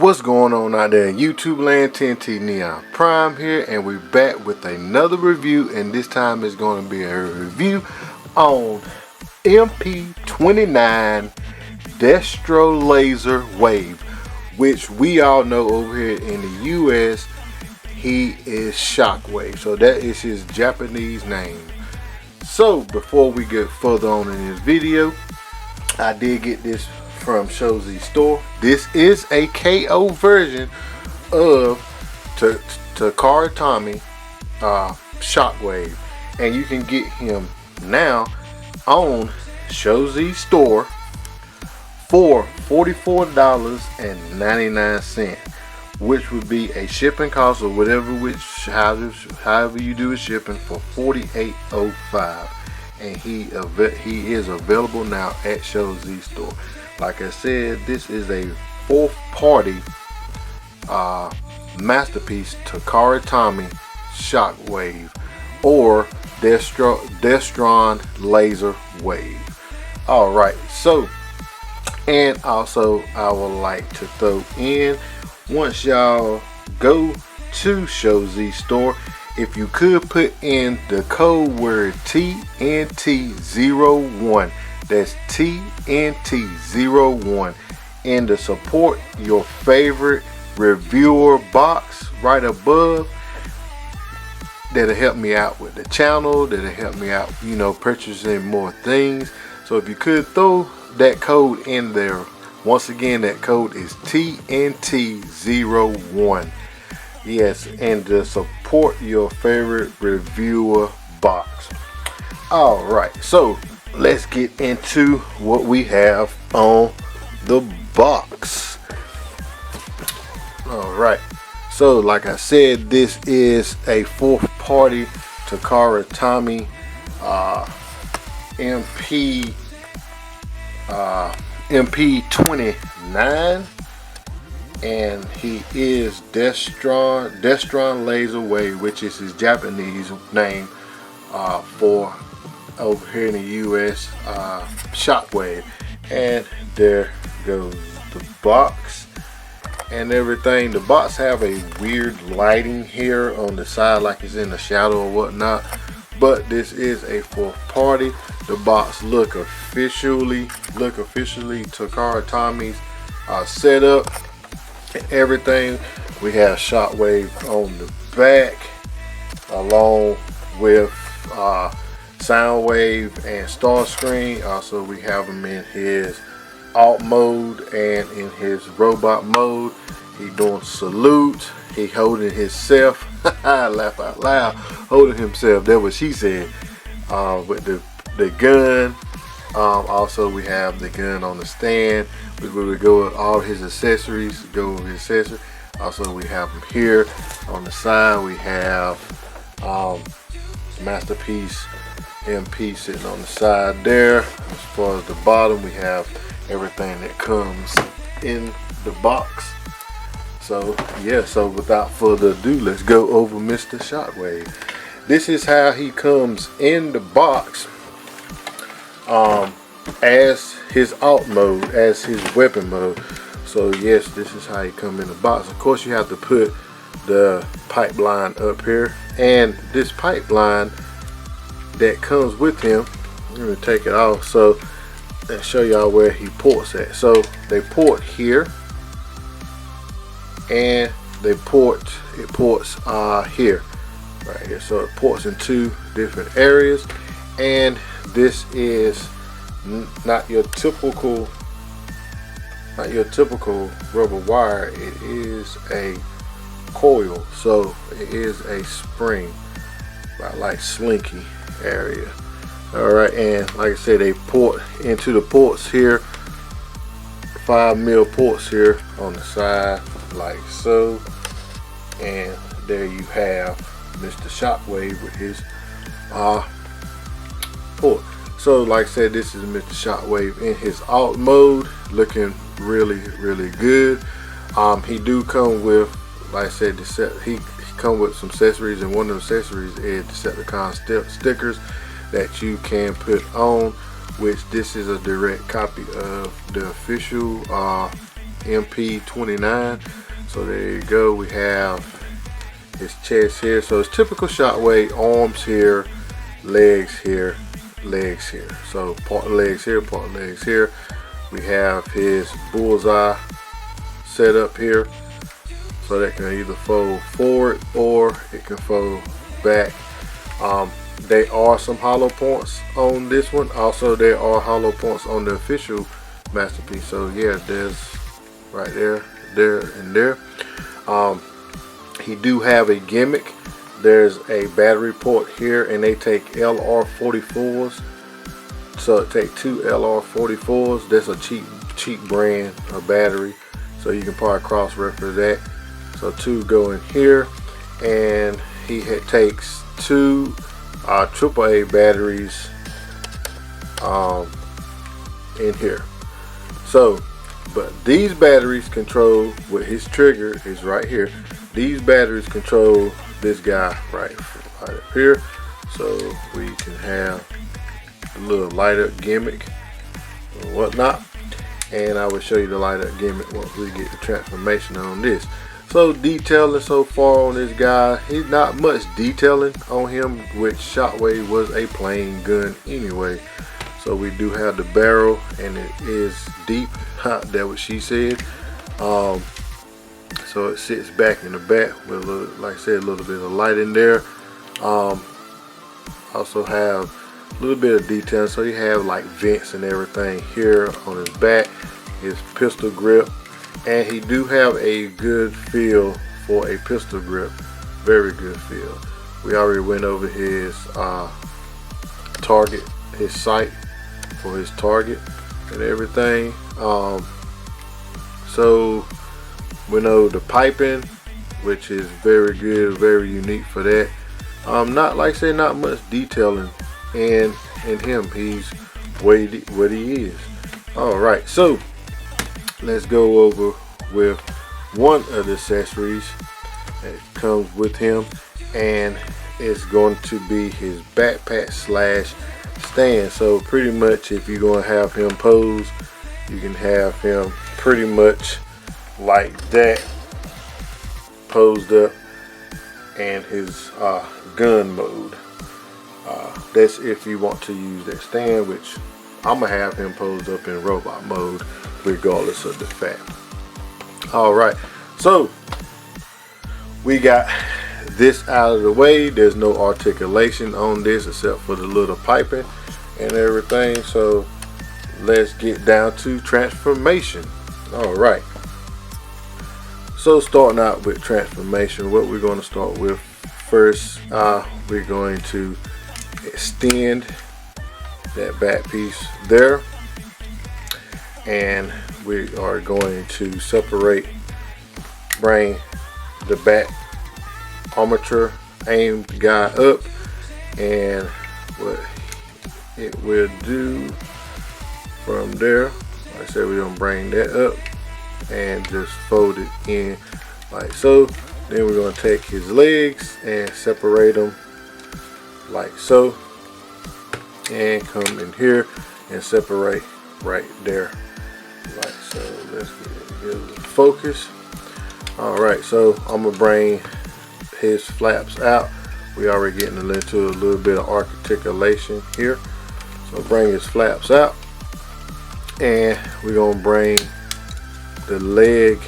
What's going on out there in YouTube land? TNT Neon Prime here, and we're back with another review, and this time it's going to be a review on MP29 Destro Laser Wave, which we all know over here in the US he is Shockwave, so that is his Japanese name. So before we get further on in this video, I did get this from Show's store. This is a KO version of Takara Tomy Shockwave, and you can get him now on Show's store for $44.99, which would be a shipping cost or whatever, however you do a shipping, for $48.05, and he is available now at Show's store. Like I said, this is a fourth party masterpiece, Takara Tomy Shockwave, or Destron Laser Wave. Alright, so, and also I would like to throw in, once y'all go to Show's store, if you could put in the code word TNT01, that's TNT01, in the support your favorite reviewer box right above. That'll help me out with the channel, that'll help me out, you know, purchasing more things. So if you could throw that code in there. Once again, that code is TNT01. Yes, and to support your favorite reviewer box. Alright, so let's get into what we have on the box. Alright, so like I said, this is a fourth party Takara Tomy MP29, and he is Destron Laser Wave, which is his Japanese name for over here in the US, Shockwave. And there goes the box and everything. The box have a weird lighting here on the side, like it's in the shadow or whatnot, but this is a fourth party. The box look officially Takara Tomy's setup and everything. We have Shockwave on the back, along with Soundwave and Starscream. Also, we have him in his alt mode and in his robot mode. He doing salute. He holding himself. Laugh out loud. Holding himself. That's what she said. With the gun. Also, we have the gun on the stand. We will go with all his accessories. Go with his accessories. Also, we have him here on the side. We have Masterpiece MP sitting on the side there. As far as the bottom, we have everything that comes in the box. So yeah, so without further ado, let's go over Mr. Shockwave. This is how he comes in the box, as his alt mode, as his weapon mode. So yes, this is how he come in the box. Of course, you have to put the pipeline up here, and this pipeline that comes with him, I'm gonna take it off so and show y'all where he ports at. So they port here, and it ports here, right here. So it ports in two different areas, and this is not your typical rubber wire. It is a coil, so it is a spring, like slinky area. Alright, and like I said, they port into the ports here, 5mm ports here on the side, like so. And there you have Mr. Shockwave with his port. So like I said, this is Mr. Shockwave in his alt mode, looking really good. He do come with, like I said, he come with some accessories, and one of the accessories is Decepticon stickers that you can put on, which this is a direct copy of the official MP29. So there you go. We have his chest here. So it's typical Shockwave. Arms here, legs here, legs here. So part legs here, part legs here. We have his bullseye set up here. So that can either fold forward or it can fold back. There are some hollow points on this one. Also, there are hollow points on the official masterpiece. So yeah, there's right there, there, and there. He do have a gimmick. There's a battery port here, and they take LR44s. So it take 2 LR44s. That's a cheap brand of battery. So you can probably cross-reference that. So 2 go in here, and he takes 2 AAA batteries in here. So, but these batteries control with his trigger is right here. These batteries control this guy right up here. So we can have a little light up gimmick and whatnot. And I will show you the light up gimmick once we get the transformation on this. So detailing so far on this guy, he's not much detailing on him, which Shockwave was a plain gun anyway. So we do have the barrel, and it is deep. That's what she said. So it sits back in the back with a little, like I said, a little bit of light in there. Also have a little bit of detail. So you have like vents and everything here on his back, his pistol grip. And he do have a good feel for a pistol grip. Very good feel. We already went over his target, his sight for his target and everything. So we know the piping, which is very good, very unique for that. Not like I say, not much detailing in him. He's what he is. All right, so let's go over with one of the accessories that comes with him, and it's going to be his backpack slash stand. So pretty much if you're going to have him pose, you can have him pretty much like that, posed up, and his gun mode. That's if you want to use that stand, which I'm gonna have him posed up in robot mode regardless of the fact. All right, so we got this out of the way. There's no articulation on this except for the little piping and everything. So let's get down to transformation. All right, so starting out with transformation, what we're going to start with first, we're going to extend that back piece there, and we are going to bring the back armature aimed guy up, and what it will do from there, like I said, we're gonna bring that up and just fold it in like so. Then we're going to take his legs and separate them like so, and come in here and separate right there like so. Let's get a focus. All right, so I'm gonna bring his flaps out. We already getting into a little bit of articulation here, so bring his flaps out, and we're gonna bring the leg.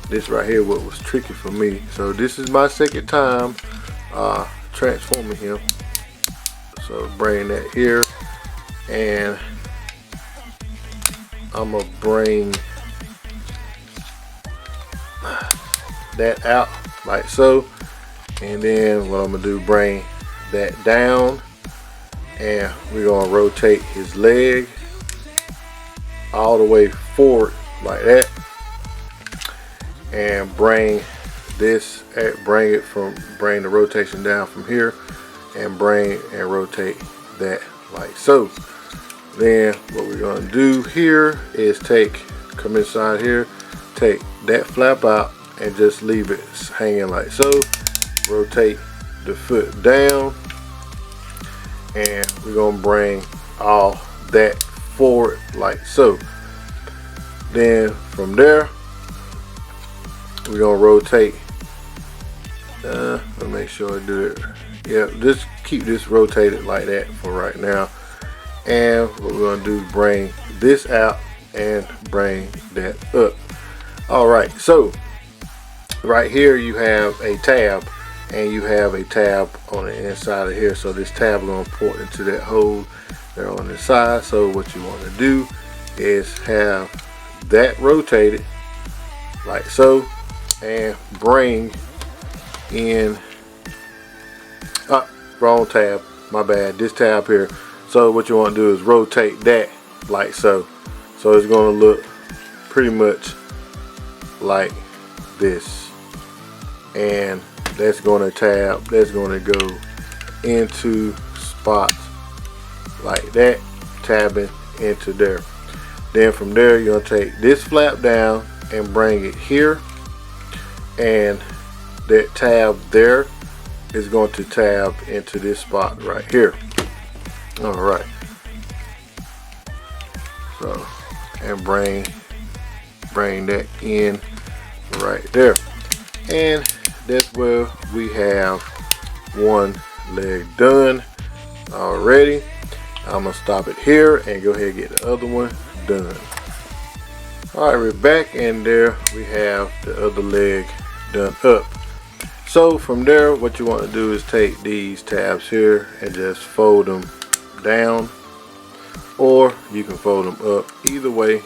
This right here what was tricky for me. So this is my second time transforming him. So bring that here, and I'm gonna bring that out like so, and then what I'm gonna do, bring that down, and we're gonna rotate his leg all the way forward like that, and bring the rotation down from here, and rotate that like so. Then what we're gonna do here is come inside here, take that flap out, and just leave it hanging like so. Rotate the foot down, and we're gonna bring all that forward like so. Then from there, we're gonna rotate. Let me make sure I do it. Yeah, just keep this rotated like that for right now. And what we're gonna do is bring this out and bring that up. All right, so right here you have a tab, and you have a tab on the inside of here. So this tab is gonna port into that hole there on the side. So what you want to do is have that rotated like so, and bring in wrong tab, my bad, this tab here. So what you want to do is rotate that like so. So it's going to look pretty much like this, and that's going to tab, that's going to go into spots like that, tabbing into there. Then from there you're going to take this flap down and bring it here, and that tab there is going to tab into this spot right here. All right, so and bring that in right there, and that's where we have one leg done already. I'm gonna stop it here and go ahead and get the other one done. All right, we're back, and there we have the other leg done up. So from there, what you want to do is take these tabs here and just fold them down, or you can fold them up. Either way,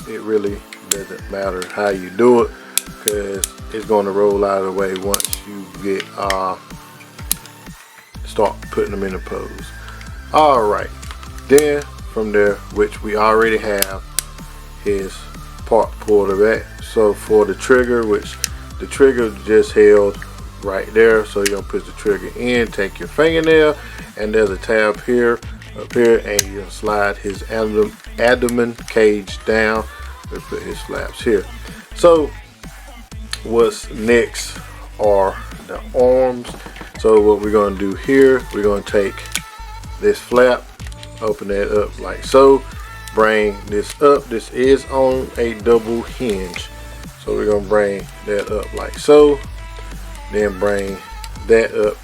it really doesn't matter how you do it, because it's going to roll out of the way once you get start putting them in a pose. All right, then from there, which we already have his part pulled of that. So for the trigger, which the trigger just held right there, so you're gonna put the trigger in, take your fingernail, and there's a tab here, up here, and you're gonna slide his abdomen cage down. We put his flaps here. So what's next are the arms. So what we're gonna do here, we're gonna take this flap, open that up like so, bring this up. This is on a double hinge, so we're gonna bring that up like so, then bring that up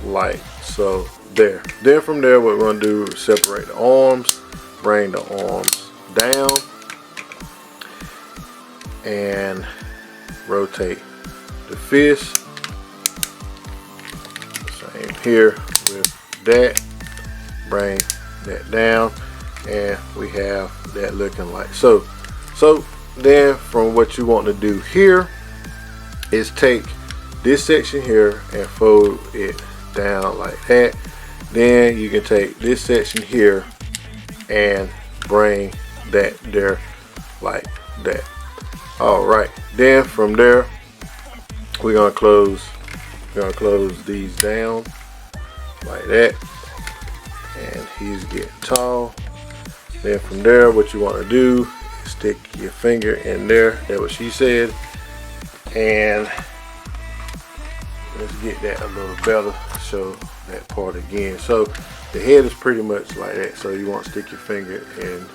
like so there. Then from there, what we're gonna do is separate the arms, bring the arms down, and rotate the fist. Same here with that, bring that down, and we have that looking like so. So then from what you want to do here is take this section here and fold it down like that. Then you can take this section here and bring that there like that. All right, then from there we're gonna close these down like that, and he's getting tall. Then from there, what you want to do is stick your finger in there. That's what she said. And let's get that a little better, show that part again. So the head is pretty much like that, so you want to stick your finger in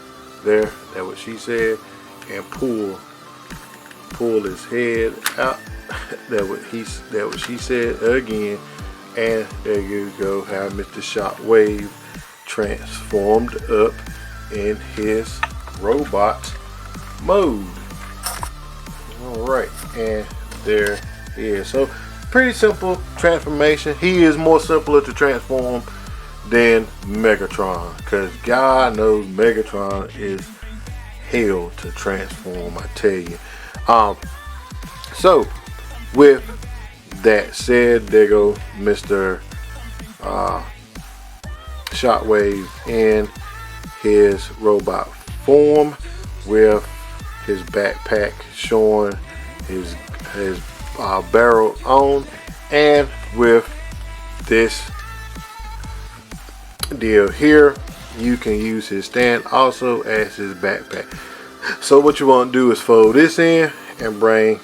there. That's what she said, and pull his head out. That's what she said again. And there you go, how Mr. Shockwave transformed up in his robot mode. All right, and there he is. So pretty simple transformation. He is more simpler to transform than Megatron, because God knows Megatron is hell to transform, I tell you. So with that said, there go Mr. Shockwave in his robot form, with his backpack showing his barrel on, and with this deal here, you can use his stand also as his backpack. So what you want to do is fold this in and bring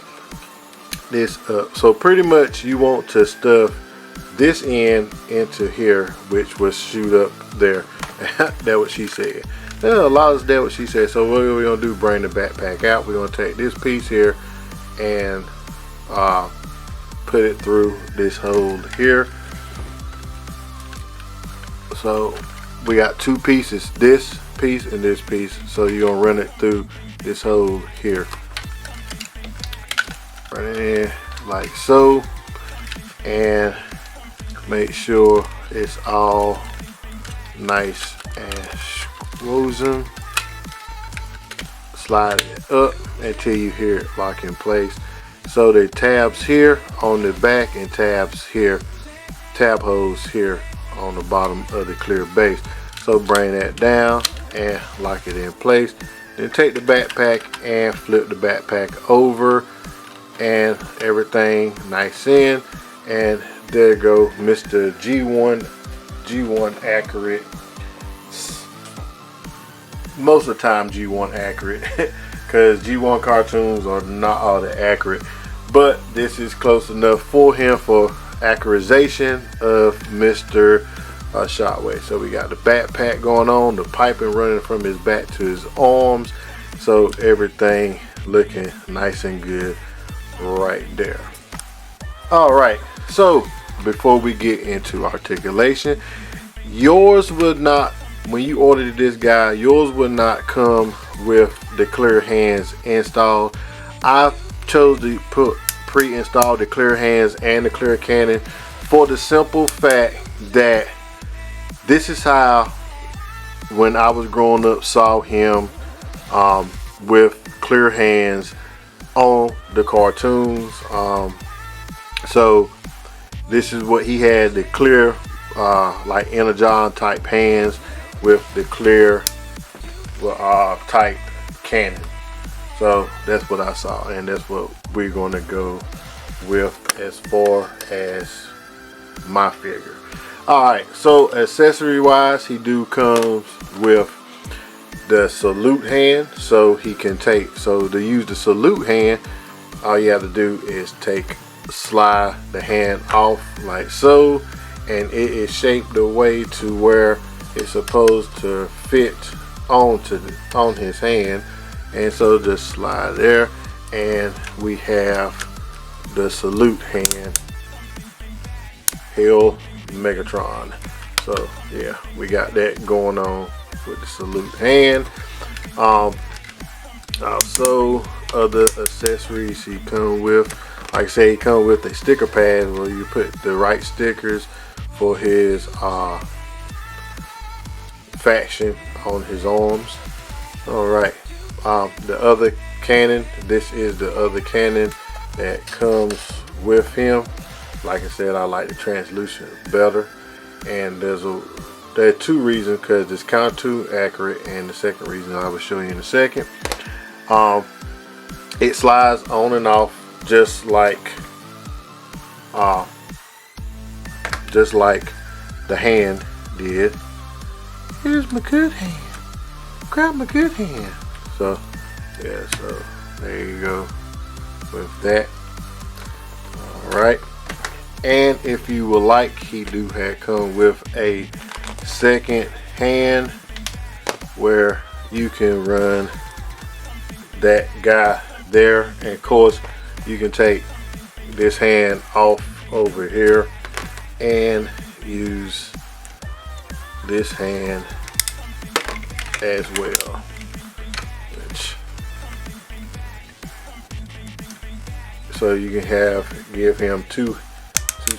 this up. So pretty much you want to stuff this end into here, which will shoot up there. That's what she said. Yeah, a lot of that what she said. So what we're gonna do, bring the backpack out. We're gonna take this piece here and put it through this hole here. So we got two pieces, this piece and this piece. So you're gonna run it through this hole here. Run it in like so, and make sure it's all nice and frozen. Slide it up until you hear it lock in place. So the tabs here on the back and tabs here, tab holes here on the bottom of the clear base. So bring that down and lock it in place. Then take the backpack and flip the backpack over, and everything nice in. And there you go, Mr. G1 accurate. Most of the time G1 accurate, because G1 cartoons are not all that accurate, but this is close enough for him for accuratization of Mr. Shockwave. So we got the backpack going on, the piping running from his back to his arms, so everything looking nice and good right there. Alright, so before we get into articulation, yours would not, when you ordered this guy, yours would not come with the clear hands installed. I chose to put pre-install the clear hands and the clear cannon for the simple fact that this is how, when I was growing up, saw him with clear hands on the cartoons. So this is what he had, the clear like Energon type hands with the clear type cannon. So that's what I saw, and that's what we're going to go with as far as my figure. Alright, so accessory wise, he comes with the salute hand, so he can take, so to use the salute hand, all you have to do is slide the hand off like so, and it is shaped the way to where it's supposed to fit on his hand. And so just slide there, and we have the salute hand, Hail Megatron. So yeah, we got that going on with the salute hand. Also other accessories he come with, like I say, he come with a sticker pad where you put the right stickers for his faction on his arms. Alright, the other cannon, this is the other cannon that comes with him. Like I said, I like the translucent better, and there are two reasons, because it's kind of too accurate, and the second reason I will show you in a second. It slides on and off just like the hand did. Here's my good hand. Grab my good hand. So yeah, so there you go with that. Alright, and if you would like, he have come with a second hand where you can run that guy there, and of course you can take this hand off over here and use this hand as well, so you can give him two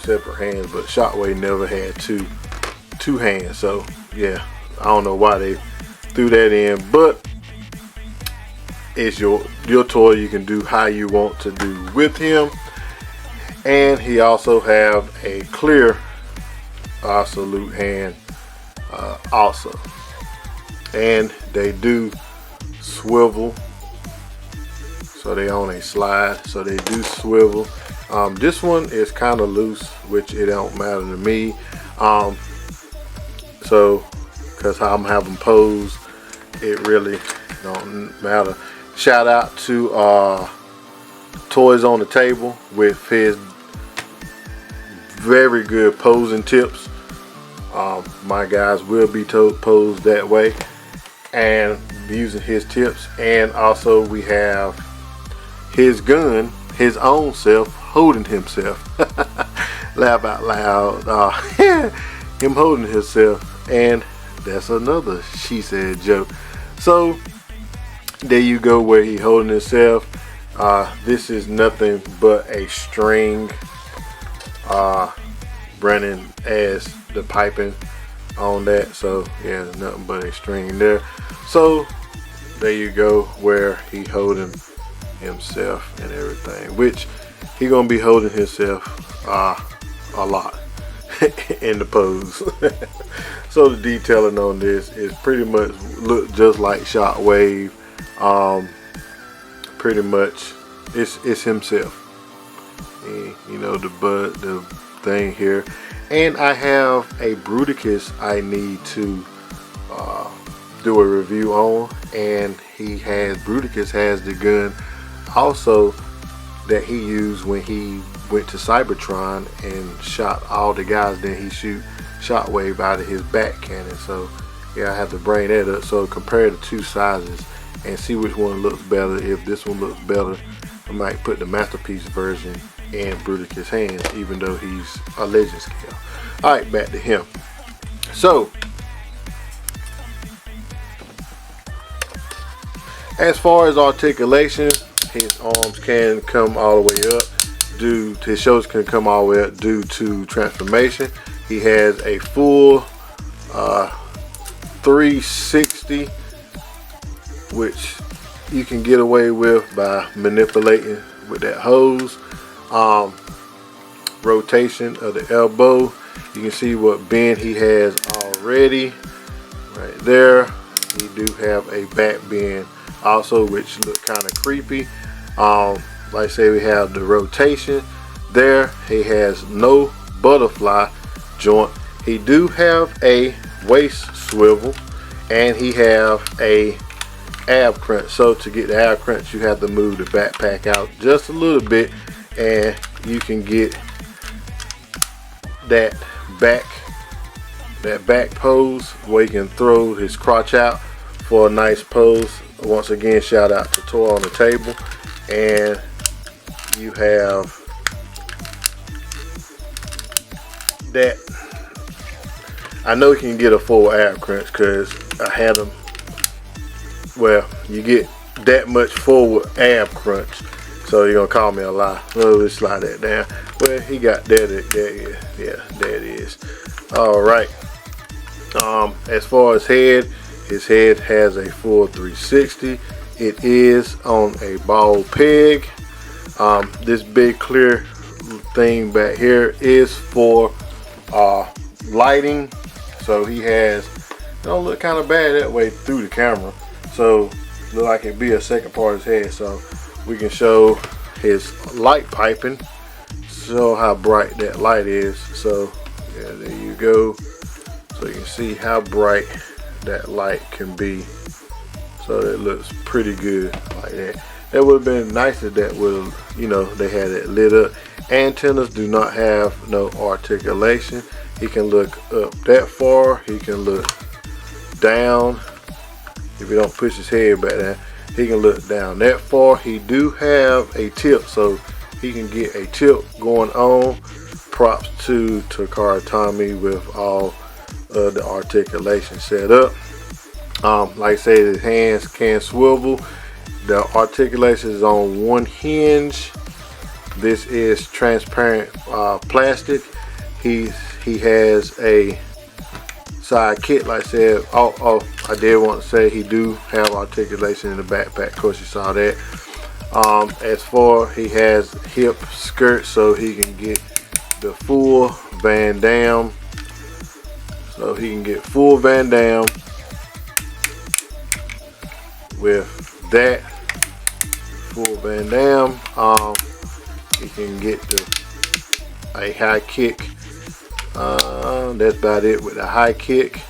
separate hands. But Shockwave never had two hands, so yeah, I don't know why they threw that in, but it's your toy. You can do how you want to do with him. And he also have a clear salute hand also, and they do swivel, so they on a slide, so they do swivel. This one is kind of loose, which it don't matter to me, so because how I'm having posed, it really don't matter. Shout out to Toys on the Table with his very good posing tips. My guys will be posed that way. and using his tips. And also we have his gun, his own self holding himself. Laugh out loud. Him holding himself, and that's another she said joke. So there you go, where he holding himself. This is nothing but a string running as the piping on that. So yeah, nothing but a string there. So there you go, where he holding himself and everything, which he gonna be holding himself a lot in the pose. So the detailing on this is pretty much look just like Shockwave. Pretty much it's himself. And, you know, the thing here. And I have a Bruticus I need to do a review on, and Bruticus has the gun also that he used when he went to Cybertron and shot all the guys. Then he shoot Shockwave out of his back cannon. So yeah, I have to bring that up. So compare the two sizes and see which one looks better. If this one looks better, I might put the Masterpiece version in Bruticus' hands, even though he's a legend scale. Alright, back to him. So as far as articulation, his arms can come all the way up his shoulders can come all the way up due to transformation. He has a full 360, which you can get away with by manipulating with that hose. Rotation of the elbow, you can see what bend he has already right there. He do have a back bend also, which look kind of creepy. Like I say, we have the rotation there. He has no butterfly joint. He do have a waist swivel, and he have a ab crunch. So to get the ab crunch, you have to move the backpack out just a little bit, and you can get that back pose where you can throw his crotch out for a nice pose. Once again, shout out to Toy on the Table. And you have that. I know you can get a full ab crunch because I had them. Well, you get that much forward ab crunch, so you're gonna call me a lie. Well, let's slide that down. Well, he got that. Yeah, there it is. All right. As far as his head has a full 360. It is on a ball peg. This big clear thing back here is for lighting. So he has, don't look kind of bad that way through the camera. So look like it'd be a second part of his head. So we can show his light piping, show how bright that light is. So yeah, there you go. So you can see how bright that light can be. So it looks pretty good like that. That would have been nice if that would, you know, they had it lit up. Antennas do not have no articulation. He can look up that far. He can look down. If you don't push his head back down, he can look down that far. He do have a tilt, so he can get a tilt going on. Props to Takara Tomy with all of the articulation set up. Like I said, his hands can swivel. The articulation is on one hinge. This is transparent plastic. He has a side kit, like I said. I did want to say he do have articulation in the backpack. Of course, you saw that. As far, he has hip skirt, so he can get the full Van Damme. So he can get full Van Damme with that full Van Damme. He can get a high kick. That's about it with the high kick.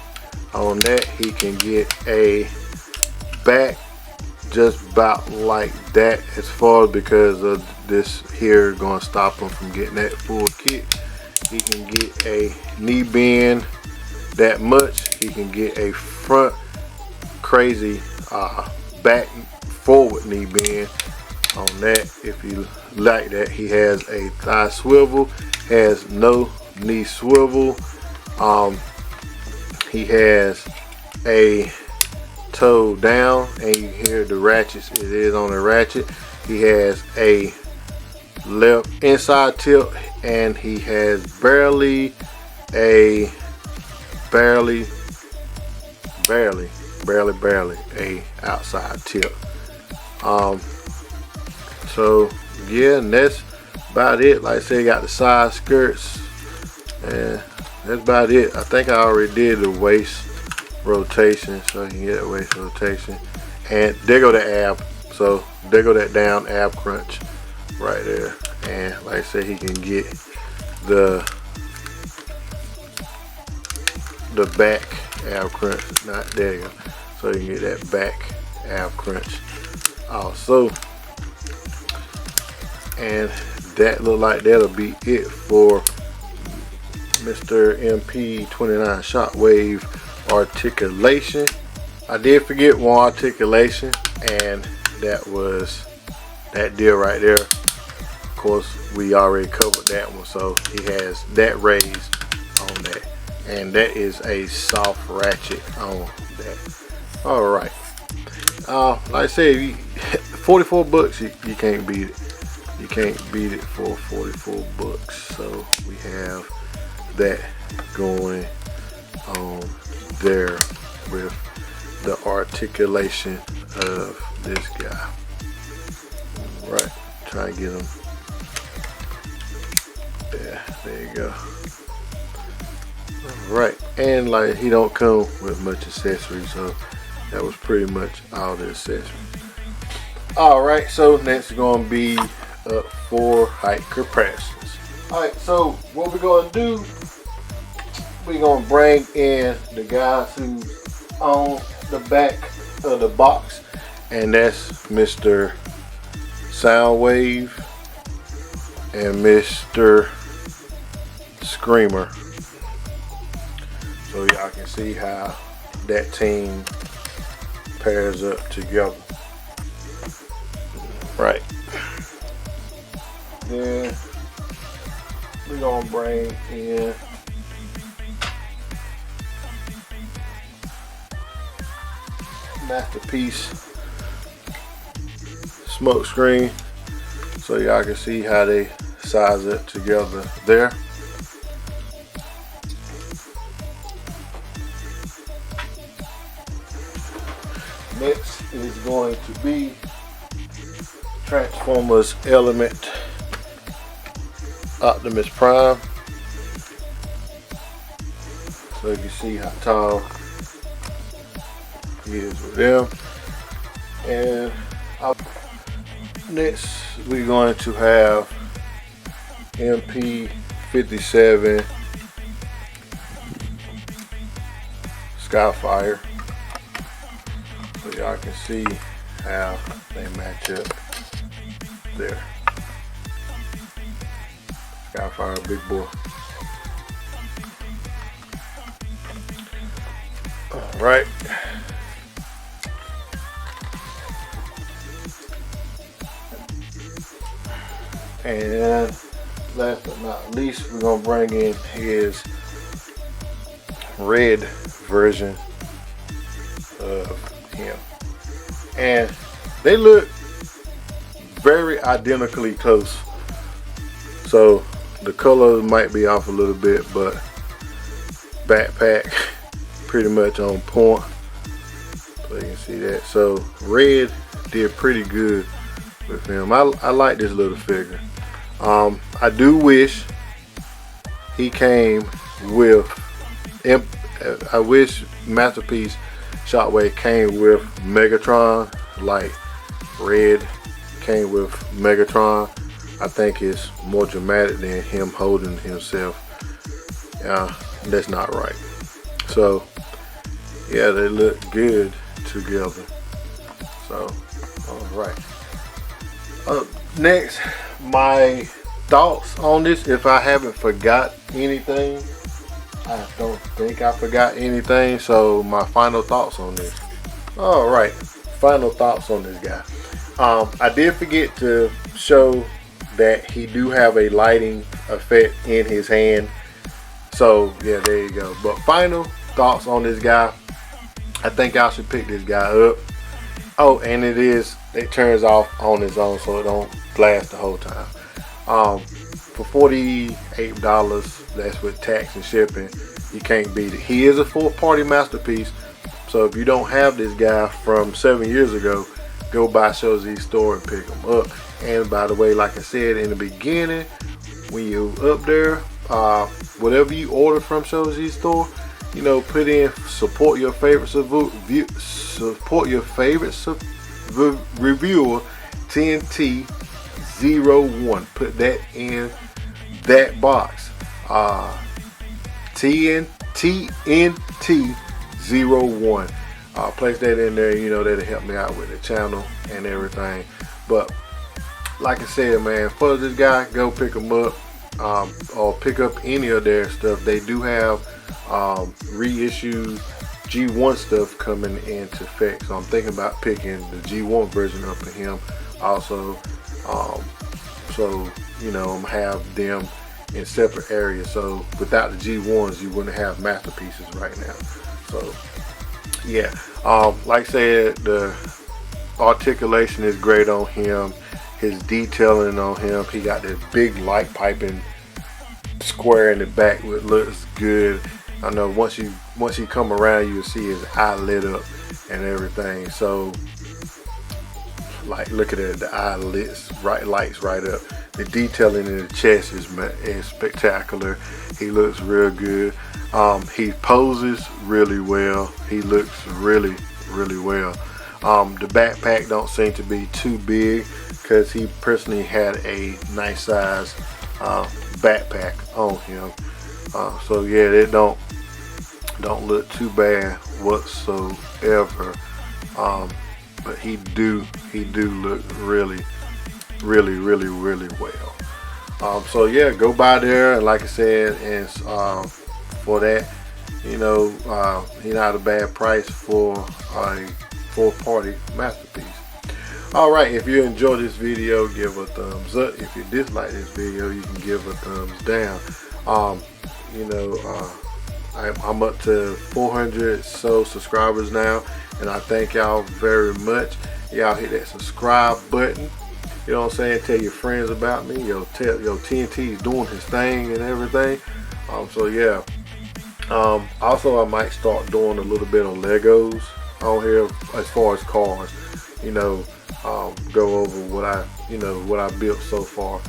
On that, he can get a back just about like that, as far as because of this here going to stop him from getting that full kick. He can get a knee bend that much. He can get a front crazy back forward knee bend on that. If you like that, he has a thigh swivel, has no knee swivel. He has a toe down, and you hear the ratchets. It is on the ratchet. He has a left inside tilt, and he has barely a outside tilt. So yeah, and that's about it. Like I said, got the side skirts, and that's about it. I think I already did the waist rotation, so you can get that waist rotation. And there go the ab. So there go that down ab crunch right there. And like I said, he can get the back ab crunch. Not there you go. So you can get that back ab crunch also. And that look like that'll be it for Mr. MP29 Shockwave Articulation. I did forget one articulation, and that was that deal right there. Of course, we already covered that one, so he has that raised on that, and that is a soft ratchet on that. All right, like I said, 44 bucks, you can't beat it. You can't beat it for 44 bucks. So we have that going on there with the articulation of this guy. Right, try and get him. Yeah, there you go. All right, and like he don't come with much accessories, so that was pretty much all the accessories. All right, so next is going to be up for height comparisons. All right, so what we're going to do, we're going to bring in the guys who on the back of the box, and that's Mr. Soundwave and Mr. Screamer. So y'all can see how that team pairs up together. Right. Then we're gonna bring in Masterpiece smoke screen, so y'all can see how they size up together there. Next is going to be Transformers Element Optimus Prime. So you can see how tall he is with them. And next we're going to have MP57 Skyfire. So y'all can see how they match up there. Skyfire, big boy. All right. And last but not least, we're gonna bring in his red version of him, and they look very identically close. So the color might be off a little bit, but backpack pretty much on point. So you can see that. So red did pretty good with him. I like this little figure. I do wish he came with, I wish Masterpiece Shockwave came with Megatron, like red came with Megatron. I think it's more dramatic than him holding himself. That's not right. So yeah, they look good together. So all right. Next, my thoughts on this, if I haven't forgot anything. I don't think I forgot anything. So my final thoughts on this. All right, final thoughts on this guy. I did forget to show that he do have a lighting effect in his hand. So yeah, there you go. But final thoughts on this guy. I think y'all should pick this guy up. Oh, and it turns off on its own, so it don't blast the whole time. For $48, that's with tax and shipping, you can't beat it. He is a full-party masterpiece. So if you don't have this guy from 7 years ago, go by Show Z store and pick him up. And by the way, like I said in the beginning, when you up there, whatever you order from Show Z store, you know, put in support your favorite reviewer TNT01. Put that in that box. TNT01. Place that in there. You know, that'll help me out with the channel and everything. But like I said, man, for this guy, go pick him up, or pick up any of their stuff. They do have reissued G1 stuff coming into effect, so I'm thinking about picking the G1 version up for him also. So you know, I'm have them in separate areas. So without the G1s, you wouldn't have masterpieces right now. So yeah, like I said, the articulation is great on him. His detailing on him, he got this big light piping square in the back, which looks good. I know once you come around, you'll see his eye lit up and everything. So like, look at it, the eye lights right up. The detailing in the chest is spectacular. He looks real good. He poses really well. He looks really well. The backpack don't seem to be too big, because he personally had a nice size backpack on him. So yeah, it don't look too bad whatsoever. But he do look really well. So yeah, go by there, and like I said, and for that, you know, he not a bad price for a full-party masterpiece. Alright, if you enjoyed this video, give a thumbs up. If you dislike this video, you can give a thumbs down. You know, I'm up to 400 so subscribers now, and I thank y'all very much. Y'all hit that subscribe button. You know what I'm saying? Tell your friends about me. Yo, TNT is doing his thing and everything. So yeah. Also, I might start doing a little bit of Legos on here as far as cars. You know, go over what I built so far.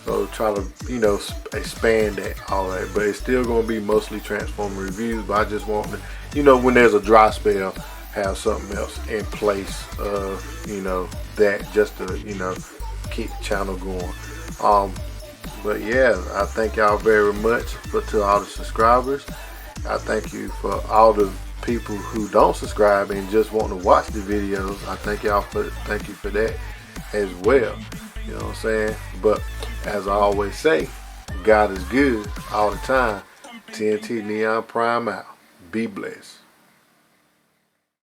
So try to, you know, expand that, all that. But it's still going to be mostly Transformer reviews. But I just want to, you know, when there's a dry spell, have something else in place of, you know, that, just to, you know, keep the channel going. But yeah, I thank y'all very much to all the subscribers. I thank you for all the people who don't subscribe and just want to watch the videos. I thank y'all thank you for that as well. You know what I'm saying? But as I always say, God is good all the time. TNT Neon Prime out. Be blessed.